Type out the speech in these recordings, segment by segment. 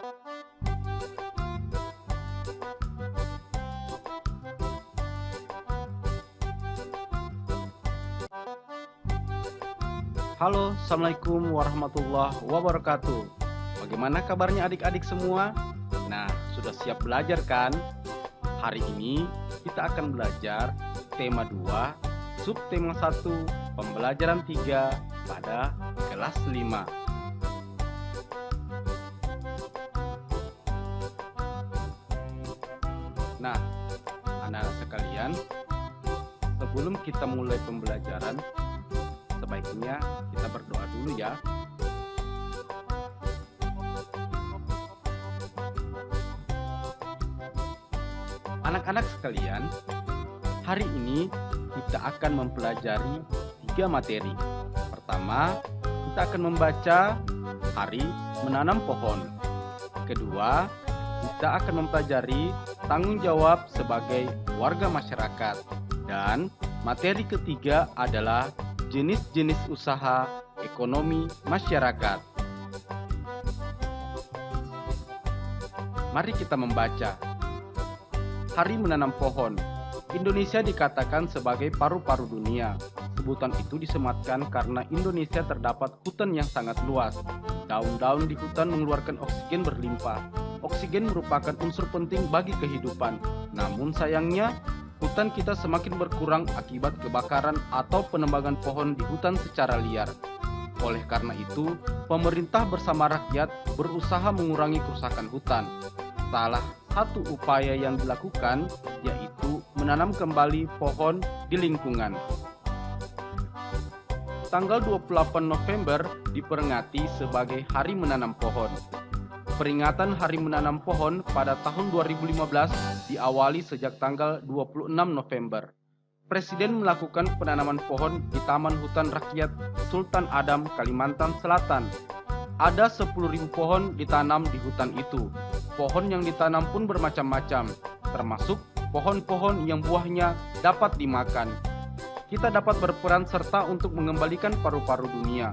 Halo, Assalamualaikum warahmatullahi wabarakatuh. Bagaimana kabarnya adik-adik semua? Nah, sudah siap belajar kan? Hari ini kita akan belajar tema 2, subtema 1, pembelajaran 3 pada kelas 5. Nah, anak-anak sekalian, sebelum kita mulai pembelajaran, sebaiknya kita berdoa dulu ya. Anak-anak sekalian, hari ini kita akan mempelajari 3 materi. Pertama, kita akan membaca hari menanam pohon. Kedua, kita akan mempelajari tanggung jawab sebagai warga masyarakat. Dan materi ketiga adalah jenis-jenis usaha ekonomi masyarakat. Mari kita membaca. Hari menanam pohon. Indonesia dikatakan sebagai paru-paru dunia. Sebutan itu disematkan karena Indonesia terdapat hutan yang sangat luas. Daun-daun di hutan mengeluarkan oksigen berlimpah. Oksigen merupakan unsur penting bagi kehidupan. Namun sayangnya, hutan kita semakin berkurang akibat kebakaran atau penebangan pohon di hutan secara liar. Oleh karena itu, pemerintah bersama rakyat berusaha mengurangi kerusakan hutan. Salah satu upaya yang dilakukan yaitu menanam kembali pohon di lingkungan. Tanggal 28 November diperingati sebagai Hari Menanam Pohon. Peringatan Hari Menanam Pohon pada tahun 2015 diawali sejak tanggal 26 November. Presiden melakukan penanaman pohon di Taman Hutan Rakyat Sultan Adam, Kalimantan Selatan. Ada 10.000 pohon ditanam di hutan itu. Pohon yang ditanam pun bermacam-macam, termasuk pohon-pohon yang buahnya dapat dimakan. Kita dapat berperan serta untuk mengembalikan paru-paru dunia.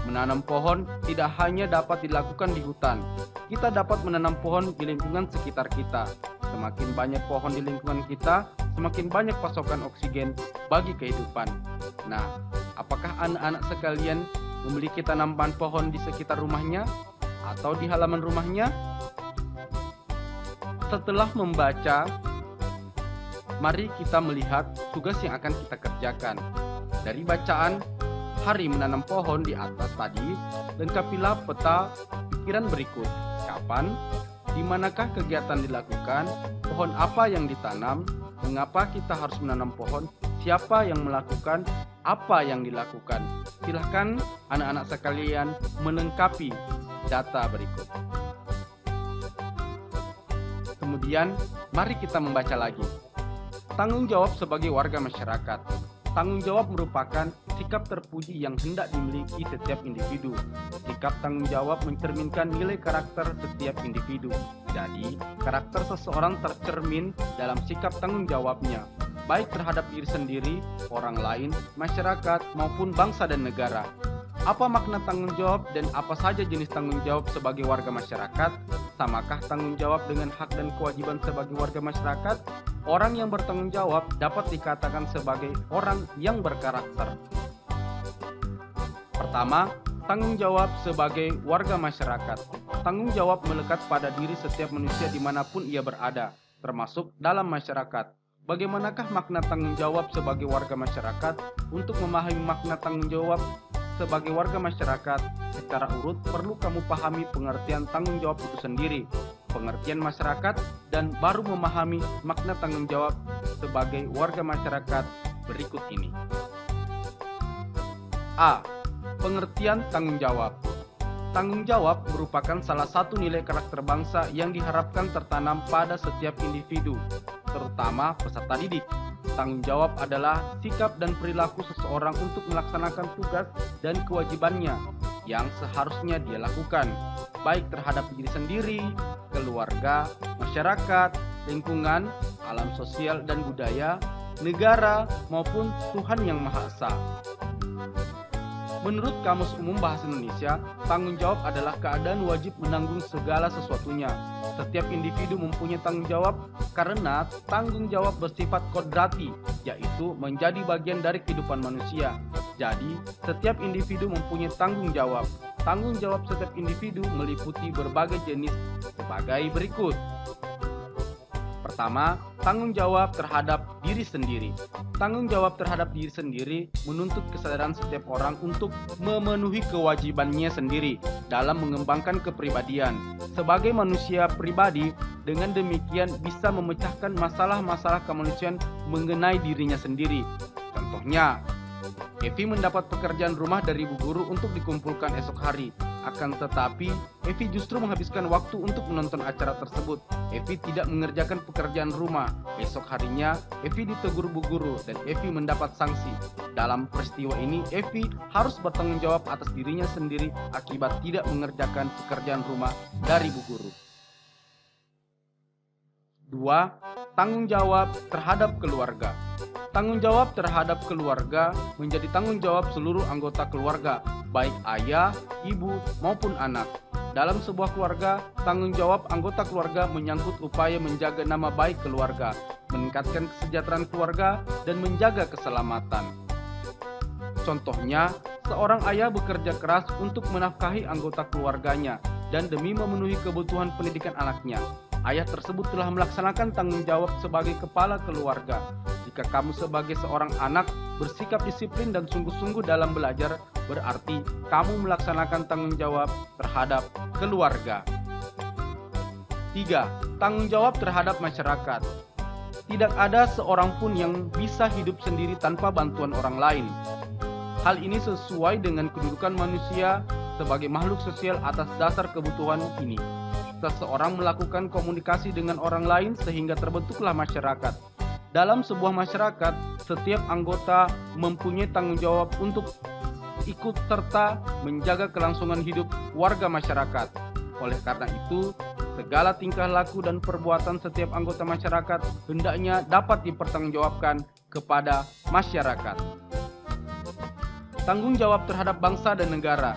Menanam pohon tidak hanya dapat dilakukan di hutan. Kita dapat menanam pohon di lingkungan sekitar kita. Semakin banyak pohon di lingkungan kita, semakin banyak pasokan oksigen bagi kehidupan. Nah, apakah anak-anak sekalian memiliki tanaman pohon di sekitar rumahnya atau di halaman rumahnya? Setelah membaca, mari kita melihat tugas yang akan kita kerjakan. Dari bacaan Hari Menanam Pohon di atas tadi, lengkapilah peta pikiran berikut. Kapan, di manakah kegiatan dilakukan, pohon apa yang ditanam, mengapa kita harus menanam pohon, siapa yang melakukan, apa yang dilakukan. Silahkan anak-anak sekalian melengkapi data berikut. Kemudian, mari kita membaca lagi. Tanggung jawab sebagai warga masyarakat. Tanggung jawab merupakan sikap terpuji yang hendak dimiliki setiap individu. Sikap tanggung jawab mencerminkan nilai karakter setiap individu. Jadi, karakter seseorang tercermin dalam sikap tanggung jawabnya, baik terhadap diri sendiri, orang lain, masyarakat, maupun bangsa dan negara. Apa makna tanggung jawab dan apa saja jenis tanggung jawab sebagai warga masyarakat? Samakah tanggung jawab dengan hak dan kewajiban sebagai warga masyarakat? Orang yang bertanggung jawab dapat dikatakan sebagai orang yang berkarakter. Pertama, tanggung jawab sebagai warga masyarakat. Tanggung jawab melekat pada diri setiap manusia dimanapun ia berada, termasuk dalam masyarakat. Bagaimanakah makna tanggung jawab sebagai warga masyarakat? Untuk memahami makna tanggung jawab sebagai warga masyarakat secara urut, perlu kamu pahami pengertian tanggung jawab itu sendiri, pengertian masyarakat, dan baru memahami makna tanggung jawab sebagai warga masyarakat berikut ini. A. Pengertian tanggung jawab. Tanggung jawab merupakan salah satu nilai karakter bangsa yang diharapkan tertanam pada setiap individu, terutama peserta didik. Tanggung jawab adalah sikap dan perilaku seseorang untuk melaksanakan tugas dan kewajibannya yang seharusnya dia lakukan, baik terhadap diri sendiri, keluarga, masyarakat, lingkungan, alam sosial dan budaya, negara, maupun Tuhan Yang Maha Esa. Menurut Kamus Umum Bahasa Indonesia, tanggung jawab adalah keadaan wajib menanggung segala sesuatunya. Setiap individu mempunyai tanggung jawab karena tanggung jawab bersifat kodrati, yaitu menjadi bagian dari kehidupan manusia. Jadi, setiap individu mempunyai tanggung jawab. Tanggung jawab setiap individu meliputi berbagai jenis sebagai berikut. Pertama, tanggung jawab terhadap diri sendiri. Tanggung jawab terhadap diri sendiri menuntut kesadaran setiap orang untuk memenuhi kewajibannya sendiri dalam mengembangkan kepribadian. Sebagai manusia pribadi, dengan demikian bisa memecahkan masalah-masalah kemanusiaan mengenai dirinya sendiri. Contohnya, Evi mendapat pekerjaan rumah dari ibu guru untuk dikumpulkan esok hari. Akan tetapi, Evi justru menghabiskan waktu untuk menonton acara tersebut. Evi tidak mengerjakan pekerjaan rumah. Esok harinya, Evi ditegur bu guru dan Evi mendapat sanksi. Dalam peristiwa ini, Evi harus bertanggung jawab atas dirinya sendiri akibat tidak mengerjakan pekerjaan rumah dari bu guru. 2. Tanggung jawab terhadap keluarga. Tanggung jawab terhadap keluarga menjadi tanggung jawab seluruh anggota keluarga, baik ayah, ibu, maupun anak. Dalam sebuah keluarga, tanggung jawab anggota keluarga menyangkut upaya menjaga nama baik keluarga, meningkatkan kesejahteraan keluarga, dan menjaga keselamatan. Contohnya, seorang ayah bekerja keras untuk menafkahi anggota keluarganya dan demi memenuhi kebutuhan pendidikan anaknya. Ayah tersebut telah melaksanakan tanggung jawab sebagai kepala keluarga. Jika kamu sebagai seorang anak bersikap disiplin dan sungguh-sungguh dalam belajar, berarti kamu melaksanakan tanggung jawab terhadap keluarga. 3. Tanggung jawab terhadap masyarakat. Tidak ada seorang pun yang bisa hidup sendiri tanpa bantuan orang lain. Hal ini sesuai dengan kedudukan manusia sebagai makhluk sosial atas dasar kebutuhan ini. Seseorang melakukan komunikasi dengan orang lain sehingga terbentuklah masyarakat. Dalam sebuah masyarakat, setiap anggota mempunyai tanggung jawab untuk ikut serta menjaga kelangsungan hidup warga masyarakat. Oleh karena itu, segala tingkah laku dan perbuatan setiap anggota masyarakat hendaknya dapat dipertanggungjawabkan kepada masyarakat. Tanggung jawab terhadap bangsa dan negara.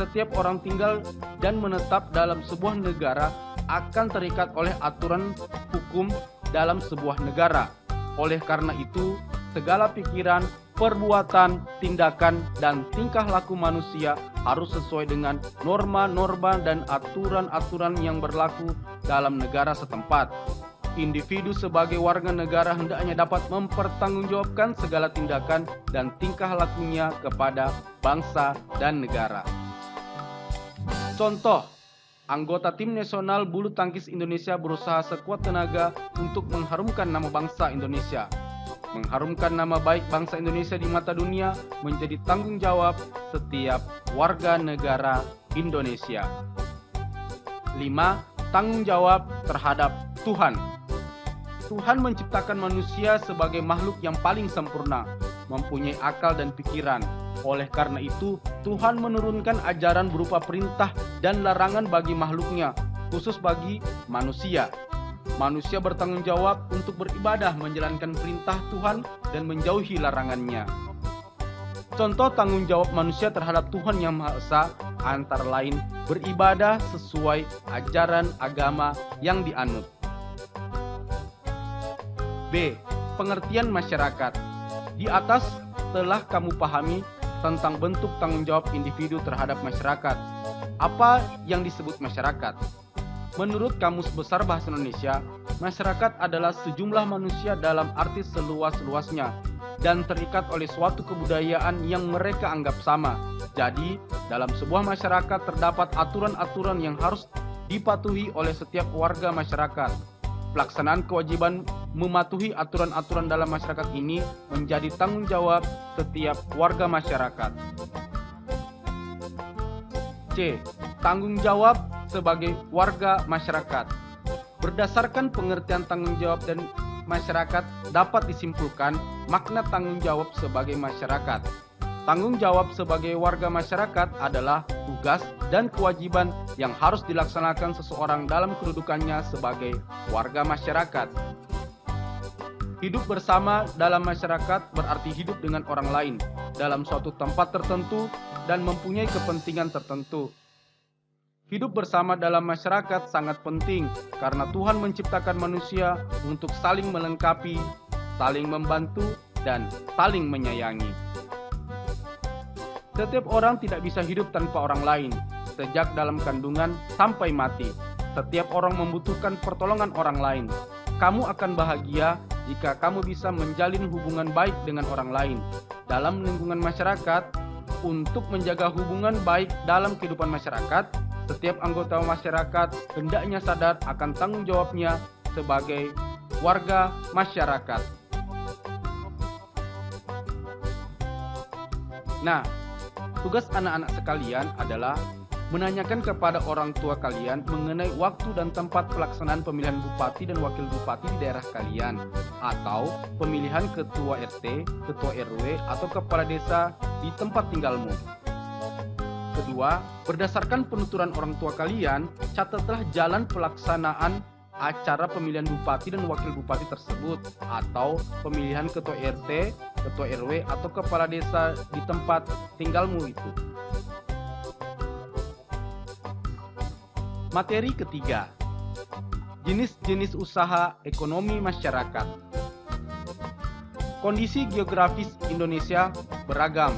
Setiap orang tinggal dan menetap dalam sebuah negara akan terikat oleh aturan hukum dalam sebuah negara. Oleh karena itu, segala pikiran, perbuatan, tindakan, dan tingkah laku manusia harus sesuai dengan norma-norma dan aturan-aturan yang berlaku dalam negara setempat. Individu sebagai warga negara hendaknya dapat mempertanggungjawabkan segala tindakan dan tingkah lakunya kepada bangsa dan negara. Contoh, anggota tim nasional bulu tangkis Indonesia berusaha sekuat tenaga untuk mengharumkan nama bangsa Indonesia. Mengharumkan nama baik bangsa Indonesia di mata dunia menjadi tanggung jawab setiap warga negara Indonesia. 5. Tanggung jawab terhadap Tuhan. Tuhan menciptakan manusia sebagai makhluk yang paling sempurna, mempunyai akal dan pikiran. Oleh karena itu, Tuhan menurunkan ajaran berupa perintah dan larangan bagi makhluknya, khusus bagi manusia. Manusia bertanggung jawab untuk beribadah menjalankan perintah Tuhan dan menjauhi larangannya. Contoh tanggung jawab manusia terhadap Tuhan Yang Maha Esa antara lain beribadah sesuai ajaran agama yang dianut. B. Pengertian masyarakat. Di atas telah kamu pahami tentang bentuk tanggung jawab individu terhadap masyarakat. Apa yang disebut masyarakat? Menurut Kamus Besar Bahasa Indonesia, masyarakat adalah sejumlah manusia dalam arti seluas-luasnya dan terikat oleh suatu kebudayaan yang mereka anggap sama. Jadi, dalam sebuah masyarakat terdapat aturan-aturan yang harus dipatuhi oleh setiap warga masyarakat. Pelaksanaan kewajiban mematuhi aturan-aturan dalam masyarakat ini menjadi tanggung jawab setiap warga masyarakat. C. Tanggung jawab sebagai warga masyarakat. Berdasarkan pengertian tanggung jawab dan masyarakat dapat disimpulkan makna tanggung jawab sebagai masyarakat. Tanggung jawab sebagai warga masyarakat adalah tugas dan kewajiban yang harus dilaksanakan seseorang dalam kedudukannya sebagai warga masyarakat. Hidup bersama dalam masyarakat berarti hidup dengan orang lain dalam suatu tempat tertentu dan mempunyai kepentingan tertentu. Hidup bersama dalam masyarakat sangat penting karena Tuhan menciptakan manusia untuk saling melengkapi, saling membantu, dan saling menyayangi. Setiap orang tidak bisa hidup tanpa orang lain, sejak dalam kandungan sampai mati. Setiap orang membutuhkan pertolongan orang lain. Kamu akan bahagia jika kamu bisa menjalin hubungan baik dengan orang lain. Dalam lingkungan masyarakat, untuk menjaga hubungan baik dalam kehidupan masyarakat, setiap anggota masyarakat hendaknya sadar akan tanggung jawabnya sebagai warga masyarakat. Nah, tugas anak-anak sekalian adalah menanyakan kepada orang tua kalian mengenai waktu dan tempat pelaksanaan pemilihan bupati dan wakil bupati di daerah kalian, atau pemilihan ketua RT, ketua RW, atau kepala desa di tempat tinggalmu. Kedua, berdasarkan penuturan orang tua kalian, catatlah jalan pelaksanaan acara pemilihan bupati dan wakil bupati tersebut, atau pemilihan ketua RT, ketua RW, atau kepala desa di tempat tinggalmu itu. Materi ketiga, jenis-jenis usaha ekonomi masyarakat. Kondisi geografis Indonesia beragam.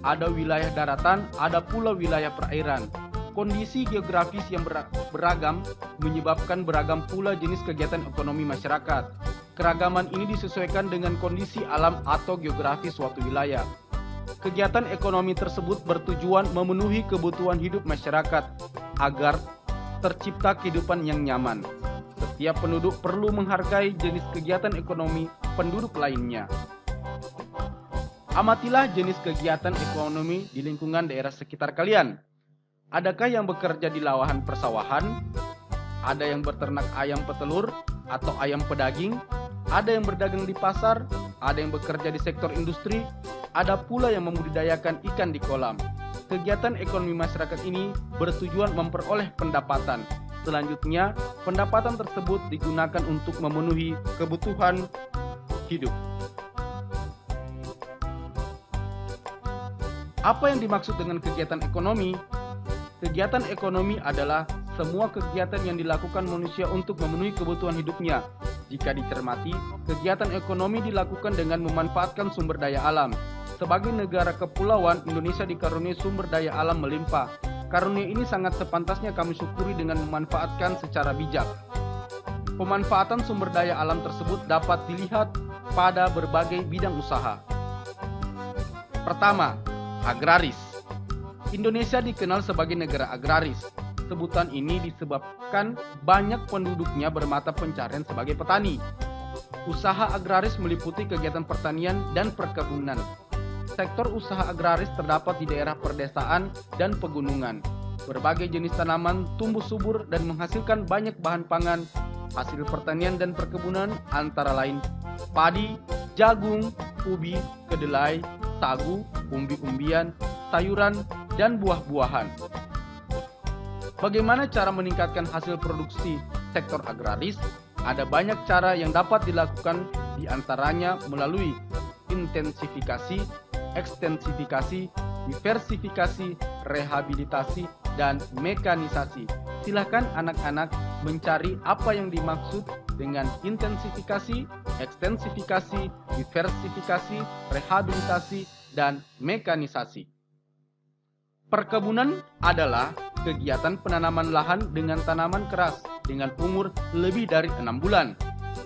Ada wilayah daratan, ada pula wilayah perairan. Kondisi geografis yang beragam menyebabkan beragam pula jenis kegiatan ekonomi masyarakat. Keragaman ini disesuaikan dengan kondisi alam atau geografis suatu wilayah. Kegiatan ekonomi tersebut bertujuan memenuhi kebutuhan hidup masyarakat agar tercipta kehidupan yang nyaman. Setiap penduduk perlu menghargai jenis kegiatan ekonomi penduduk lainnya. Amatilah jenis kegiatan ekonomi di lingkungan daerah sekitar kalian. Adakah yang bekerja di lahan persawahan? Ada yang berternak ayam petelur atau ayam pedaging? Ada yang berdagang di pasar? Ada yang bekerja di sektor industri? Ada pula yang membudidayakan ikan di kolam. Kegiatan ekonomi masyarakat ini bertujuan memperoleh pendapatan. Selanjutnya, pendapatan tersebut digunakan untuk memenuhi kebutuhan hidup. Apa yang dimaksud dengan kegiatan ekonomi? Kegiatan ekonomi adalah semua kegiatan yang dilakukan manusia untuk memenuhi kebutuhan hidupnya. Jika dicermati, kegiatan ekonomi dilakukan dengan memanfaatkan sumber daya alam. Sebagai negara kepulauan, Indonesia dikaruniai sumber daya alam melimpah. Karunia ini sangat sepantasnya kami syukuri dengan memanfaatkan secara bijak. Pemanfaatan sumber daya alam tersebut dapat dilihat pada berbagai bidang usaha. Pertama, agraris. Indonesia dikenal sebagai negara agraris. Sebutan ini disebabkan banyak penduduknya bermata pencarian sebagai petani. Usaha agraris meliputi kegiatan pertanian dan perkebunan. Sektor usaha agraris terdapat di daerah perdesaan dan pegunungan. Berbagai jenis tanaman tumbuh subur dan menghasilkan banyak bahan pangan. Hasil pertanian dan perkebunan antara lain padi, jagung, ubi, kedelai, sagu, umbi-umbian, sayuran, dan buah-buahan. Bagaimana cara meningkatkan hasil produksi sektor agraris? Ada banyak cara yang dapat dilakukan, di antaranya melalui intensifikasi, ekstensifikasi, diversifikasi, rehabilitasi, dan mekanisasi. Silakan anak-anak mencari apa yang dimaksud dengan intensifikasi, ekstensifikasi, diversifikasi, rehabilitasi, dan mekanisasi. Perkebunan adalah kegiatan penanaman lahan dengan tanaman keras dengan umur lebih dari 6 bulan.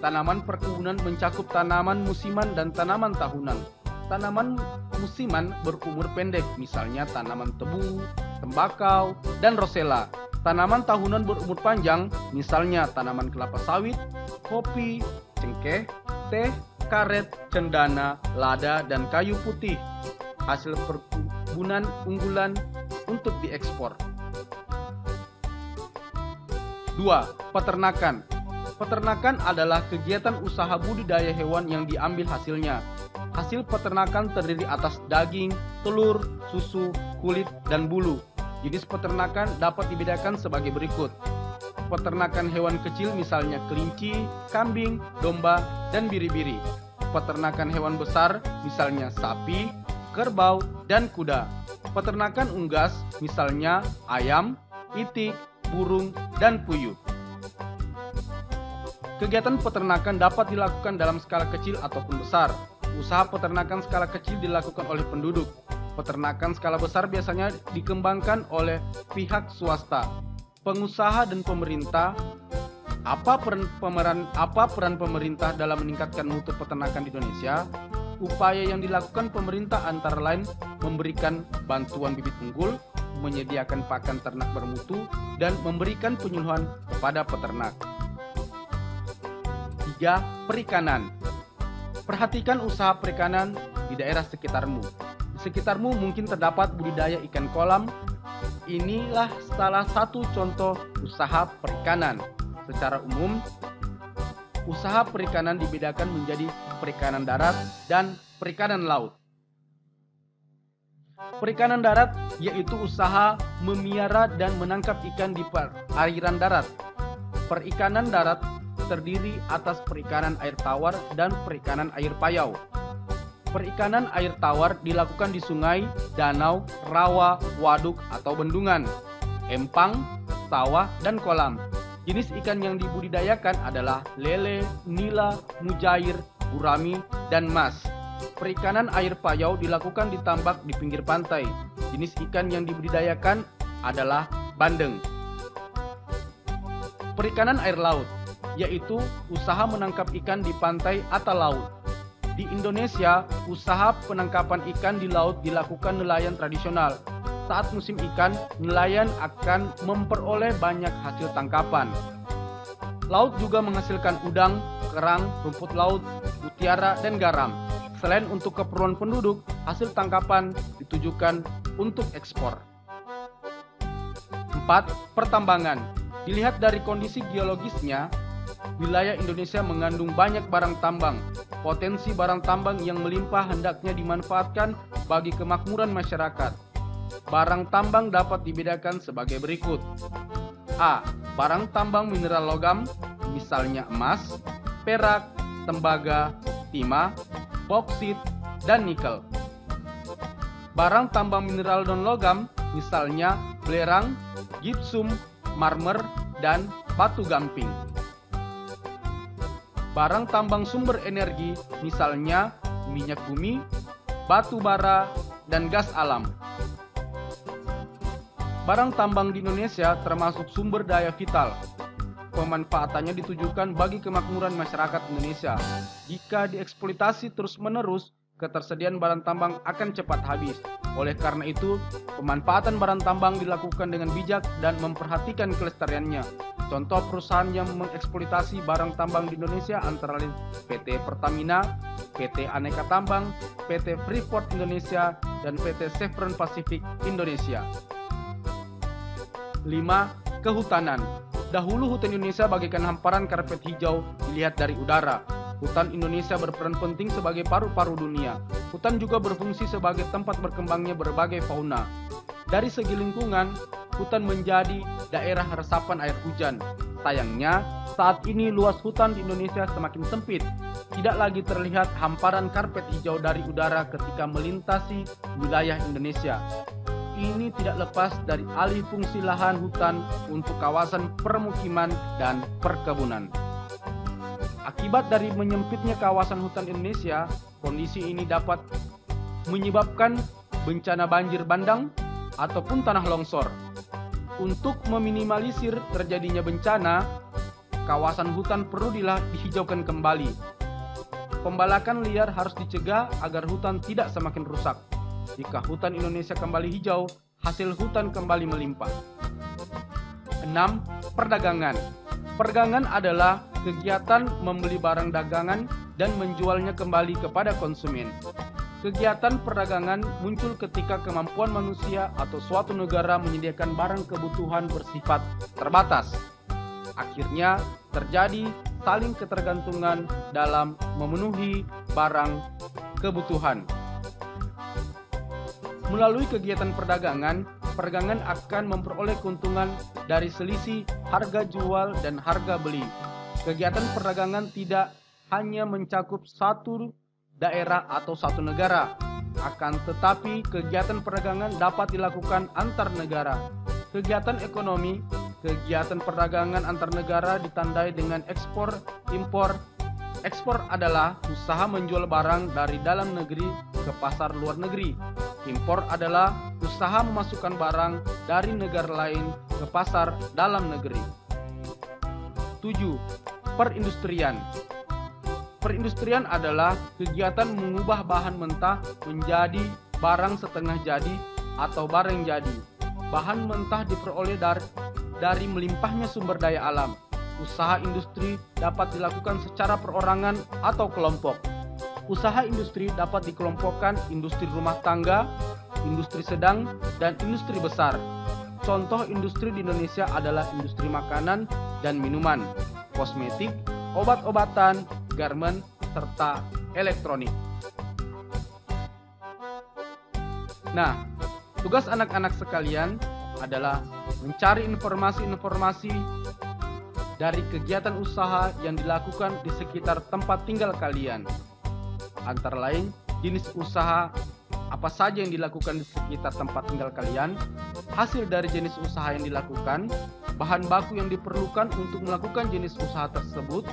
Tanaman perkebunan mencakup tanaman musiman dan tanaman tahunan. Tanaman musiman berumur pendek, misalnya tanaman tebu, tembakau, dan rosella. Tanaman tahunan berumur panjang, misalnya tanaman kelapa sawit, kopi, cengkeh, teh, karet, cendana, lada, dan kayu putih. Hasil perkebunan unggulan untuk diekspor. 2. Peternakan. Peternakan adalah kegiatan usaha budidaya hewan yang diambil hasilnya. Hasil peternakan terdiri atas daging, telur, susu, kulit, dan bulu. Jenis peternakan dapat dibedakan sebagai berikut. Peternakan hewan kecil misalnya kelinci, kambing, domba, dan biri-biri. Peternakan hewan besar misalnya sapi, kerbau, dan kuda. Peternakan unggas misalnya ayam, itik, burung, dan puyuh. Kegiatan peternakan dapat dilakukan dalam skala kecil ataupun besar. Usaha peternakan skala kecil dilakukan oleh penduduk. Peternakan skala besar biasanya dikembangkan oleh pihak swasta, pengusaha, dan pemerintah. Apa peran pemerintah dalam meningkatkan mutu peternakan di Indonesia? Upaya yang dilakukan pemerintah antara lain memberikan bantuan bibit unggul, menyediakan pakan ternak bermutu, dan memberikan penyuluhan kepada peternak. 3. Perikanan. Perhatikan usaha perikanan di daerah sekitarmu. Di sekitarmu mungkin terdapat budidaya ikan kolam. Inilah salah satu contoh usaha perikanan. Secara umum, usaha perikanan dibedakan menjadi perikanan darat dan perikanan laut. Perikanan darat yaitu usaha memiara dan menangkap ikan di perairan darat. Perikanan darat terdiri atas perikanan air tawar dan perikanan air payau. Perikanan air tawar dilakukan di sungai, danau, rawa, waduk atau bendungan, empang, sawah, dan kolam. Jenis ikan yang dibudidayakan adalah lele, nila, mujair, gurami, dan mas. Perikanan air payau dilakukan di tambak di pinggir pantai. Jenis ikan yang dibudidayakan adalah bandeng. Perikanan air laut yaitu usaha menangkap ikan di pantai atau laut. Di Indonesia, usaha penangkapan ikan di laut dilakukan nelayan tradisional. Saat musim ikan, nelayan akan memperoleh banyak hasil tangkapan. Laut juga menghasilkan udang, kerang, rumput laut, mutiara, dan garam. Selain untuk keperluan penduduk, hasil tangkapan ditujukan untuk ekspor. 4. Pertambangan. Dilihat dari kondisi geologisnya, wilayah Indonesia mengandung banyak barang tambang. Potensi barang tambang yang melimpah hendaknya dimanfaatkan bagi kemakmuran masyarakat. Barang tambang dapat dibedakan sebagai berikut. A. Barang tambang mineral logam, misalnya emas, perak, tembaga, timah, boksit, dan nikel. Barang tambang mineral non-logam, misalnya belerang, gipsum, marmer, dan batu gamping. Barang tambang sumber energi, misalnya minyak bumi, batu bara, dan gas alam. Barang tambang di Indonesia termasuk sumber daya vital. Pemanfaatannya ditujukan bagi kemakmuran masyarakat Indonesia. Jika dieksploitasi terus-menerus, ketersediaan barang tambang akan cepat habis. Oleh karena itu, pemanfaatan barang tambang dilakukan dengan bijak dan memperhatikan kelestariannya. Contoh perusahaan yang mengeksploitasi barang tambang di Indonesia antara lain PT Pertamina, PT Aneka Tambang, PT Freeport Indonesia, dan PT Chevron Pacific Indonesia. 5. Kehutanan. Dahulu hutan Indonesia bagaikan hamparan karpet hijau dilihat dari udara. Hutan Indonesia berperan penting sebagai paru-paru dunia. Hutan juga berfungsi sebagai tempat berkembangnya berbagai fauna. Dari segi lingkungan, hutan menjadi daerah resapan air hujan. Sayangnya, saat ini luas hutan di Indonesia semakin sempit. Tidak lagi terlihat hamparan karpet hijau dari udara ketika melintasi wilayah Indonesia. Ini tidak lepas dari alih fungsi lahan hutan untuk kawasan permukiman dan perkebunan. Akibat dari menyempitnya kawasan hutan Indonesia, kondisi ini dapat menyebabkan bencana banjir bandang ataupun tanah longsor. Untuk meminimalisir terjadinya bencana, kawasan hutan perlu dihijaukan kembali. Pembalakan liar harus dicegah agar hutan tidak semakin rusak. Jika hutan Indonesia kembali hijau, hasil hutan kembali melimpah. 6. Perdagangan. Perdagangan adalah kegiatan membeli barang dagangan dan menjualnya kembali kepada konsumen. Kegiatan perdagangan muncul ketika kemampuan manusia atau suatu negara menyediakan barang kebutuhan bersifat terbatas. Akhirnya terjadi saling ketergantungan dalam memenuhi barang kebutuhan. Melalui kegiatan perdagangan akan memperoleh keuntungan dari selisih harga jual dan harga beli. Kegiatan perdagangan tidak hanya mencakup satu daerah atau satu negara, Akan tetapi, kegiatan perdagangan dapat dilakukan antar negara. Kegiatan ekonomi, kegiatan perdagangan antar negara ditandai dengan ekspor, impor. Ekspor adalah usaha menjual barang dari dalam negeri ke pasar luar negeri. Impor adalah usaha memasukkan barang dari negara lain ke pasar dalam negeri. 7. Perindustrian. Perindustrian adalah kegiatan mengubah bahan mentah menjadi barang setengah jadi atau barang jadi. Bahan mentah diperoleh dari melimpahnya sumber daya alam. Usaha industri dapat dilakukan secara perorangan atau kelompok. Usaha industri dapat dikelompokkan industri rumah tangga, industri sedang, dan industri besar. Contoh industri di Indonesia adalah industri makanan dan minuman, kosmetik, obat-obatan, garmen, serta elektronik. Nah, tugas anak-anak sekalian adalah mencari informasi-informasi dari kegiatan usaha yang dilakukan di sekitar tempat tinggal kalian. Antara lain, jenis usaha apa saja yang dilakukan di sekitar tempat tinggal kalian, hasil dari jenis usaha yang dilakukan, bahan baku yang diperlukan untuk melakukan jenis usaha tersebut,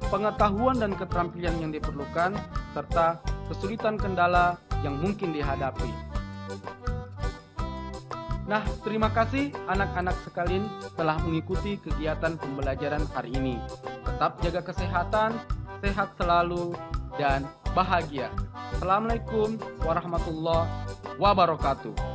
pengetahuan dan keterampilan yang diperlukan, serta kesulitan kendala yang mungkin dihadapi. Nah, terima kasih anak-anak sekalian telah mengikuti kegiatan pembelajaran hari ini. Tetap jaga kesehatan, sehat selalu, dan bahagia. Assalamualaikum warahmatullahi wabarakatuh.